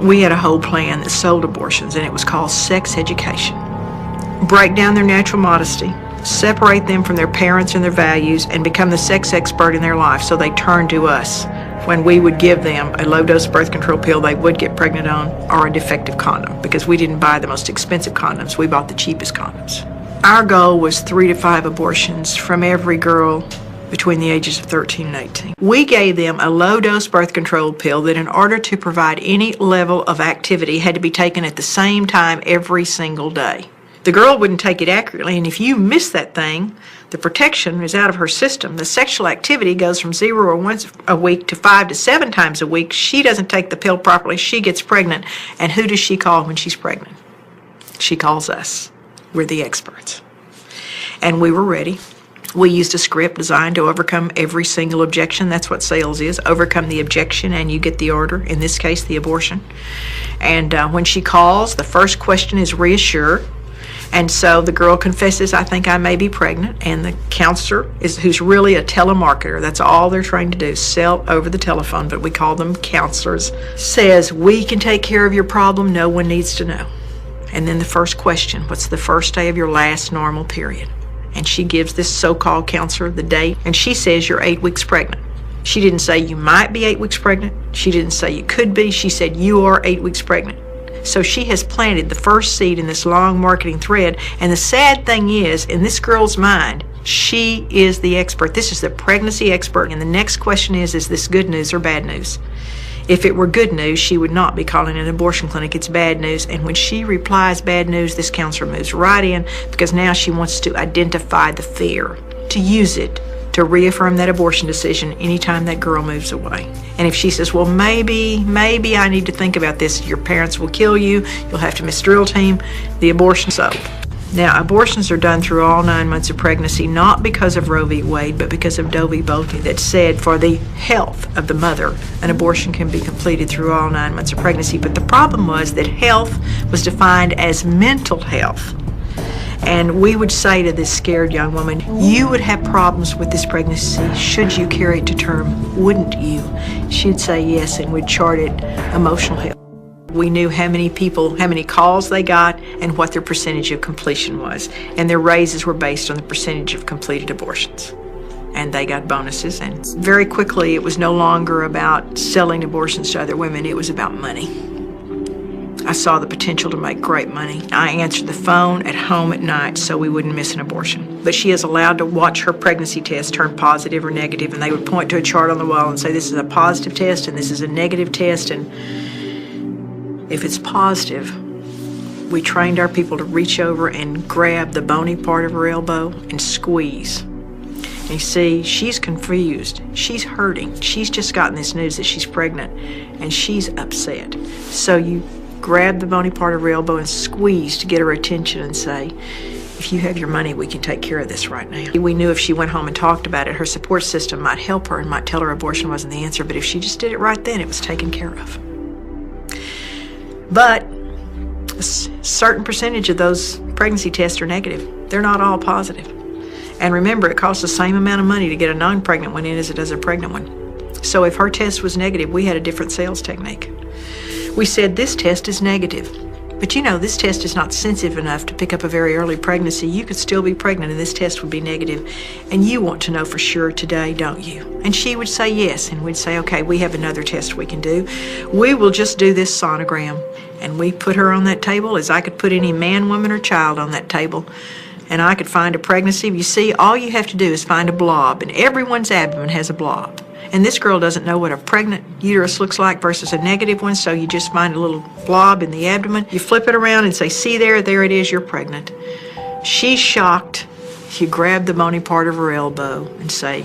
We had a whole plan that sold abortions, and it was called sex education. Break down their natural modesty, separate them from their parents and their values, and become the sex expert in their life, so they turn to us when we would give them a low-dose birth control pill they would get pregnant on, or a defective condom, because we didn't buy the most expensive condoms, we bought the cheapest condoms. Our goal was 3 to 5 abortions from every girl between the ages of 13 and 18. We gave them a low-dose birth control pill that, in order to provide any level of activity, had to be taken at the same time every single day. The girl wouldn't take it accurately, and if you miss that thing, the protection is out of her system. The sexual activity goes from 0 or once a week to 5 to 7 times a week. She doesn't take the pill properly, she gets pregnant. And who does she call when she's pregnant? She calls us. We're the experts. And we were ready. We used a script designed to overcome every single objection. That's what sales is. Overcome the objection and you get the order, in this case, the abortion. And when she calls, the first question is reassure. And so the girl confesses, I think I may be pregnant, and the counselor, who's really a telemarketer, that's all they're trying to do, sell over the telephone, but we call them counselors, says, we can take care of your problem, no one needs to know. And then the first question, what's the first day of your last normal period? And she gives this so-called counselor the date, and she says you're 8 weeks pregnant. She didn't say you might be 8 weeks pregnant. She didn't say you could be. She said you are 8 weeks pregnant. So she has planted the first seed in this long marketing thread, and the sad thing is, in this girl's mind, she is the expert. This is the pregnancy expert, and the next question is this good news or bad news? If it were good news, she would not be calling an abortion clinic. It's bad news, and when she replies bad news, this counselor moves right in, because now she wants to identify the fear, to use it to reaffirm that abortion decision anytime that girl moves away. And if she says, well, maybe I need to think about this, your parents will kill you, you'll have to miss drill team, the abortion's sold. Now, abortions are done through all 9 months of pregnancy, not because of Roe v. Wade, but because of Doe v. Bolte, that said for the health of the mother, an abortion can be completed through all 9 months of pregnancy. But the problem was that health was defined as mental health. And we would say to this scared young woman, you would have problems with this pregnancy should you carry it to term, wouldn't you? She'd say yes, and we'd chart it emotional health. We knew how many people, how many calls they got, and what their percentage of completion was. And their raises were based on the percentage of completed abortions. And they got bonuses. And very quickly, it was no longer about selling abortions to other women, it was about money. I saw the potential to make great money. I answered the phone at home at night so we wouldn't miss an abortion. But she is allowed to watch her pregnancy test turn positive or negative, and they would point to a chart on the wall and say, this is a positive test and this is a negative test. And if it's positive, we trained our people to reach over and grab the bony part of her elbow and squeeze. And you see, she's confused. She's hurting. She's just gotten this news that she's pregnant, and she's upset. So you grab the bony part of her elbow and squeeze to get her attention and say, if you have your money, we can take care of this right now. We knew if she went home and talked about it, her support system might help her and might tell her abortion wasn't the answer, but if she just did it right then, it was taken care of. But a certain percentage of those pregnancy tests are negative. They're not all positive. And remember, it costs the same amount of money to get a non-pregnant one in as it does a pregnant one. So if her test was negative, we had a different sales technique. We said, this test is negative, but you know, this test is not sensitive enough to pick up a very early pregnancy. You could still be pregnant and this test would be negative, and you want to know for sure today, don't you? And she would say yes, and we'd say, okay, we have another test we can do. We will just do this sonogram. And we put her on that table as I could put any man, woman, or child on that table, and I could find a pregnancy. You see, all you have to do is find a blob, and everyone's abdomen has a blob. And this girl doesn't know what a pregnant uterus looks like versus a negative one, so you just find a little blob in the abdomen. You flip it around and say, see there it is, you're pregnant. She's shocked. You grab the bony part of her elbow and say,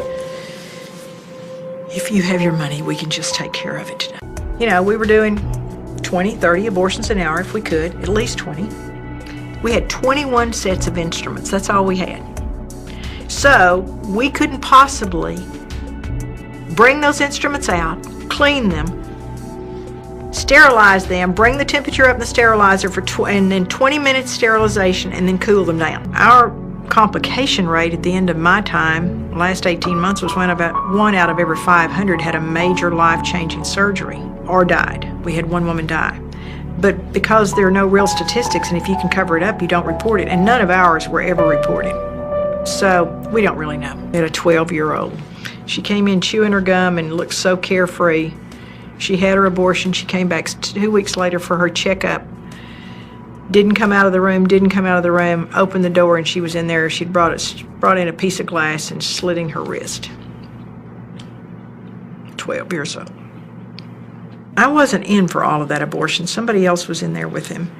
if you have your money, we can just take care of it today. You know, we were doing 20, 30 abortions an hour if we could, at least 20. We had 21 sets of instruments. That's all we had. So we couldn't possibly bring those instruments out, clean them, sterilize them, bring the temperature up in the sterilizer and then 20 minutes sterilization, and then cool them down. Our complication rate at the end of my time, last 18 months, was when about 1 out of every 500 had a major life-changing surgery or died. We had one woman die. But because there are no real statistics, and if you can cover it up, you don't report it. And none of ours were ever reported. So we don't really know. We had a 12-year-old. She came in chewing her gum and looked so carefree. She had her abortion. She came back 2 weeks later for her checkup. Didn't come out of the room, opened the door, and she was in there. She'd brought in a piece of glass and slit in her wrist. 12 years old. I wasn't in for all of that abortion. Somebody else was in there with him.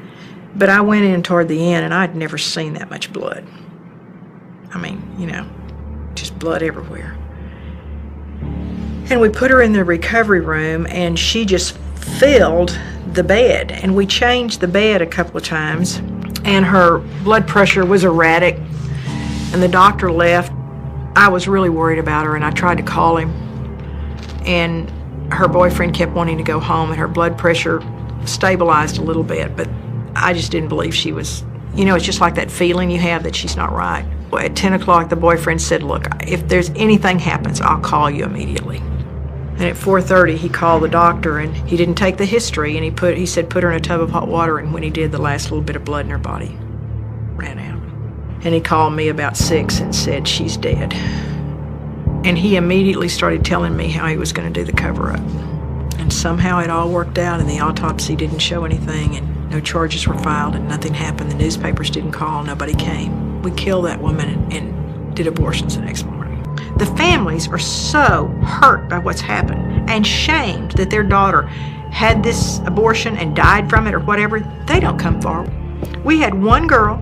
But I went in toward the end, and I'd never seen that much blood. I mean, just blood everywhere. And we put her in the recovery room, and she just filled the bed. And we changed the bed a couple of times, and her blood pressure was erratic, and the doctor left. I was really worried about her, and I tried to call him. And her boyfriend kept wanting to go home, and her blood pressure stabilized a little bit, but I just didn't believe she was, it's just like that feeling you have that she's not right. At 10 o'clock, the boyfriend said, look, if there's anything happens, I'll call you immediately. And at 4:30, he called the doctor, and he didn't take the history, and he said put her in a tub of hot water, and when he did, the last little bit of blood in her body ran out. And he called me about 6 and said, she's dead. And he immediately started telling me how he was going to do the cover-up. And somehow it all worked out, and the autopsy didn't show anything, and no charges were filed, and nothing happened. The newspapers didn't call, nobody came. We killed that woman and did abortions the next morning. The families are so hurt by what's happened and shamed that their daughter had this abortion and died from it or whatever. They don't come forward. We had one girl,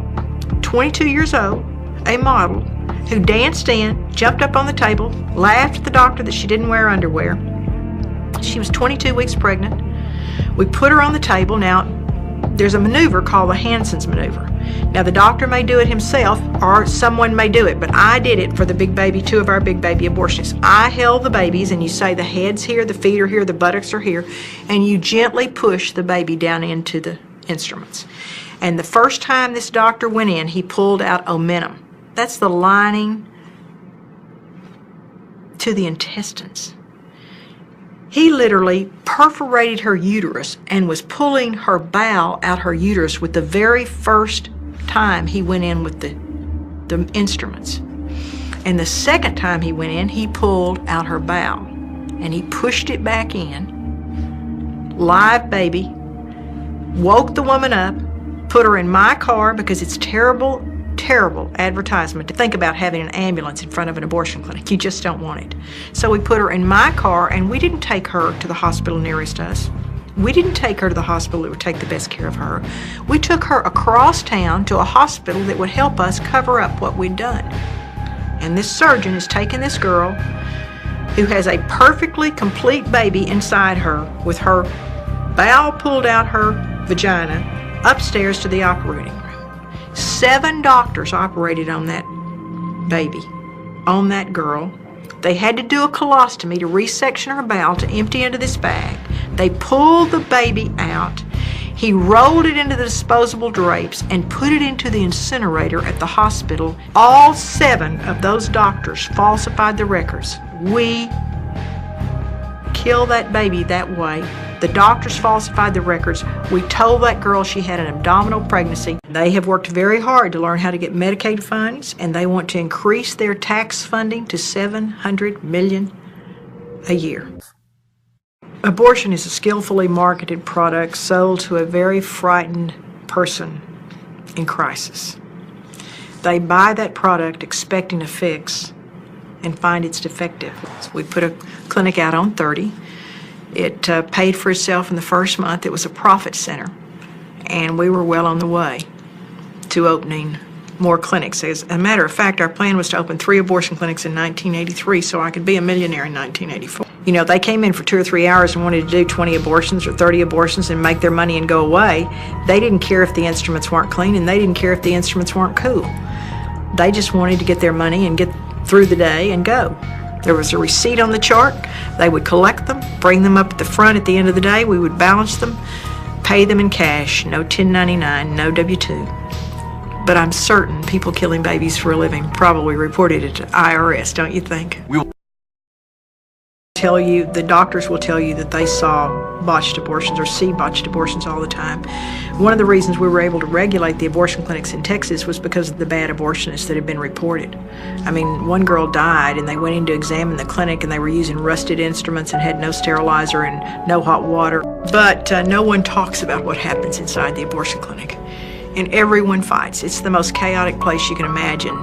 22 years old, a model, who danced in, jumped up on the table, laughed at the doctor that she didn't wear underwear. She was 22 weeks pregnant. We put her on the table. Now, there's a maneuver called the Hansen's maneuver. Now, the doctor may do it himself, or someone may do it, but I did it for the big baby, 2 of our big baby abortionists. I held the babies, and you say the head's here, the feet are here, the buttocks are here, and you gently push the baby down into the instruments. And the first time this doctor went in, he pulled out omentum. That's the lining to the intestines. He literally perforated her uterus and was pulling her bowel out her uterus with the very first time he went in with the instruments. And the second time he went in, he pulled out her bowel and he pushed it back in. Live baby. Woke the woman up, put her in my car because it's terrible advertisement to think about having an ambulance in front of an abortion clinic. You just don't want it. So we put her in my car, and we didn't take her to the hospital nearest us. We didn't take her to the hospital that would take the best care of her. We took her across town to a hospital that would help us cover up what we'd done. And this surgeon has taken this girl who has a perfectly complete baby inside her with her bowel pulled out her vagina upstairs to the operating room. 7 doctors operated on that baby, on that girl. They had to do a colostomy to resection her bowel to empty into this bag. They pulled the baby out. He rolled it into the disposable drapes and put it into the incinerator at the hospital. All 7 of those doctors falsified the records. We killed that baby that way. The doctors falsified the records. We told that girl she had an abdominal pregnancy. They have worked very hard to learn how to get Medicaid funds, and they want to increase their tax funding to $700 million a year. Abortion is a skillfully marketed product sold to a very frightened person in crisis. They buy that product expecting a fix and find it's defective. So we put a clinic out on 30. It paid for itself in the first month. It was a profit center, and we were well on the way to opening more clinics. As a matter of fact, our plan was to open 3 abortion clinics in 1983 so I could be a millionaire in 1984. They came in for 2 or 3 hours and wanted to do 20 abortions or 30 abortions and make their money and go away. They didn't care if the instruments weren't clean, and they didn't care if the instruments weren't cool. They just wanted to get their money and get through the day and go. There was a receipt on the chart. They would collect them, bring them up at the front at the end of the day. We would balance them, pay them in cash, no 1099, no W-2. But I'm certain people killing babies for a living probably reported it to IRS, don't you think? tell you, the doctors will tell you that they saw botched abortions or see botched abortions all the time. One of the reasons we were able to regulate the abortion clinics in Texas was because of the bad abortionists that had been reported. I mean, one girl died and they went in to examine the clinic and they were using rusted instruments and had no sterilizer and no hot water. But no one talks about what happens inside the abortion clinic. And everyone fights. It's the most chaotic place you can imagine.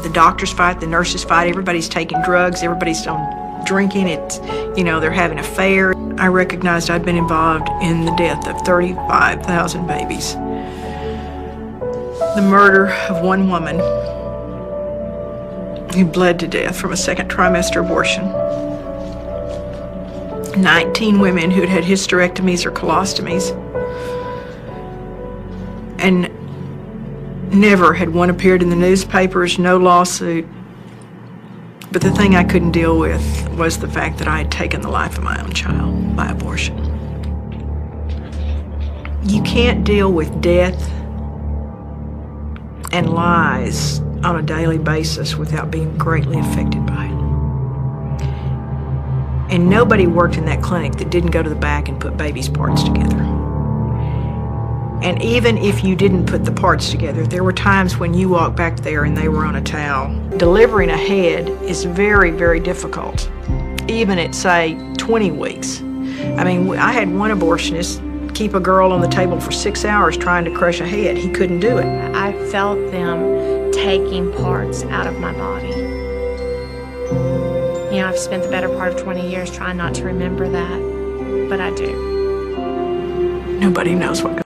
The doctors fight, the nurses fight, everybody's taking drugs, everybody's on drinking, it's, they're having an affair. I recognized I'd been involved in the death of 35,000 babies. The murder of one woman who bled to death from a second trimester abortion. 19 women who'd had hysterectomies or colostomies. And never had one appeared in the newspapers, no lawsuit. But the thing I couldn't deal with was the fact that I had taken the life of my own child by abortion. You can't deal with death and lies on a daily basis without being greatly affected by it. And nobody worked in that clinic that didn't go to the back and put babies' parts together. And even if you didn't put the parts together, there were times when you walked back there and they were on a towel. Delivering a head is very, very difficult, even at, say, 20 weeks. I mean, I had one abortionist keep a girl on the table for 6 hours trying to crush a head. He couldn't do it. I felt them taking parts out of my body. I've spent the better part of 20 years trying not to remember that, but I do. Nobody knows what